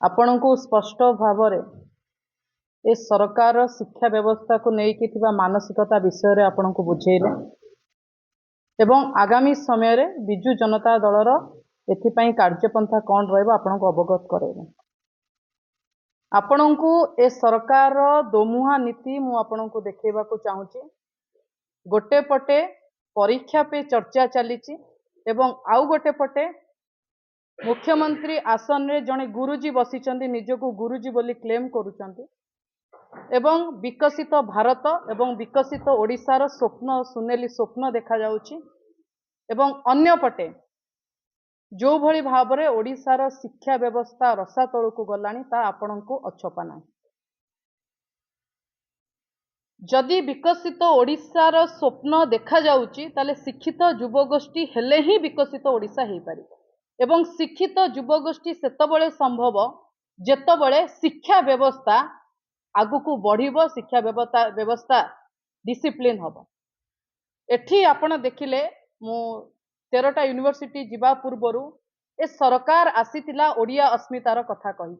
आपण को स्पष्ट भाव ए सरकार शिक्षा व्यवस्था को लेकिन मानसिकता विषय आपण को बुझेले एवं आगामी समय रे बिजु जनता दलर एथिपाई कार्यपंथा कौन रहिबो आपण को अवगत करेबे। आपण को ए सरकार दोमुहा नीति मु आपण को देखैबा को चाहूची। गोटे पटे परीक्षा पे चर्चा चली एवं आउ गोटे पटे मुख्यमंत्री आसन रे जने गुरुजी बसिचंदी निजको गुरुजी बोली क्लेम करूचंती एवं विकसित भारत एवं विकसित ओडिशार स्वप्न सुनेली स्वप्न देखा जाउची एवं अन्य पटे जो भली भाबरे ओडिशार शिक्षा व्यवस्था रसा तळु को गलानी ता आपण को अछपा ना। जदि विकसित ओडिशार स्वप्न देखा जाउची ताले शिक्षित युवगोष्ठी हेले ही विकसित ओडिशा हेई पारिबो एवं शिक्षित युवगोष्ठी सेतबळे संभव जेतबळे शिक्षा व्यवस्था आगु को बढ़िबो, शिक्षा व्यवस्था डिसिप्लिन हबो। एठी आपण देखिले मु 13टा यूनिवर्सिटी जिबा पूर्वरु ए सरकार आसीतिला ओडिया अस्मितार कथा कहि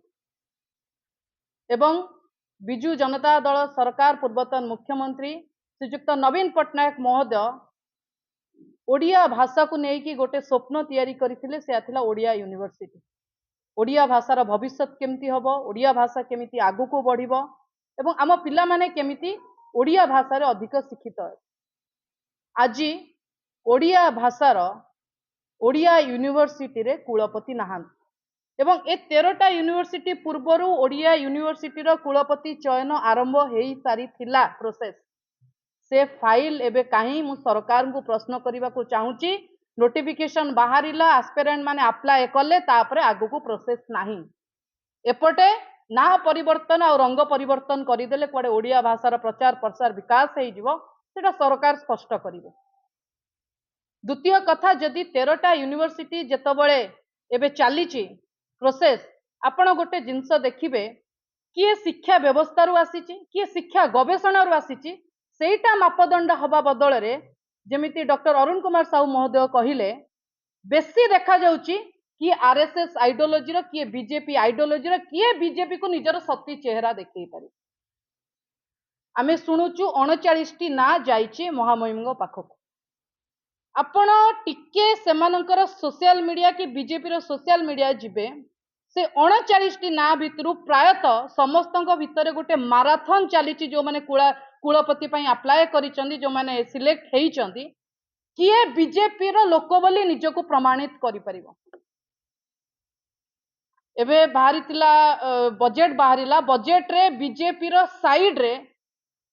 एवं बिजु जनता दल सरकार पूर्वतन मुख्यमंत्री श्रीयुक्त नवीन पट्टनायक महोदय ओडिया भाषा को लेकिन गोटे स्वप्न तैयारी करथिले से आथिला ओडिया यूनिवर्सिटी। ओडिया भाषार भविष्य केमती हबो, ओडिया भाषा केमिति आगु को बढ़िबो एवं आम पिला माने केमिति ओडिया भाषा रे अधिक शिक्षित है। आज ओडिया भाषार ओडिया यूनिवर्सिटी रे कुलपति नाहांती एवं ए 13टा यूनिवर्सिटी पूर्वरु ओडिया यूनिवर्सिटी रो कुलपति चयन आरंभ हेई सारी थिला प्रोसेस से फाइल एबे काहे मु सरकार को प्रश्न करबा को चाहूची। नोटिफिकेशन बाहरिला एस्पिरेंट माने अप्लाई कले तापरे आगु को प्रोसेस नाही एपटे ना परिवर्तन और रंग परिवर्तन करिदेले कुआडे ओडिया भाषार प्रचार प्रसार विकास हेई जिवो सेटा सरकार स्पष्ट करिवे। द्वितीय कथा जदि 13टा यूनिवर्सिटी जेतबळे एबे चालीची प्रोसेस आपण गोटे जिंस देखिबे किए शिक्षा व्यवस्था रु आसीची किए शिक्षा गवेषणा रु आसीची सेटा मापदंड हवा बदल रे जेमिति डॉक्टर अरुण कुमार साहू महोदय कहिले बेसी देखा जाउची कि आरएसएस आइडियोलॉजी रो किए बीजेपी आइडियोलॉजी रो किए बीजेपी को निजर सती चेहरा देखै पारि। आमे सुनुचु 39 टी ना जाइची महामहिमंग पाखक आपण टिके सेमानकर सोशल मीडिया कि बीजेपी रो सोशल मीडिया जिबे से 39 टी ना भितरु प्रायतः समस्तंक भितरे गोटे माराथन चलीची जो माने कुलपति पई अप्लाई करिचंदी जो माने सिलेक्ट हेइचंदी किए बीजेपी रो लोक बोली निजको प्रमाणित करि परिबो। एबे बाहरितिला बजेट बाहरिला बजेट रे बीजेपी रो साइड रे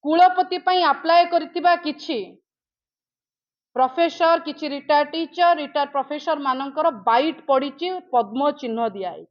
कुलपति पई अप्लाई करितिबा किछि प्रोफेसर किछि रिटायर्ड टीचर रिटायर्ड प्रोफेसर मानकर बाइट पड़ीची पद्म चिन्ह दिया है।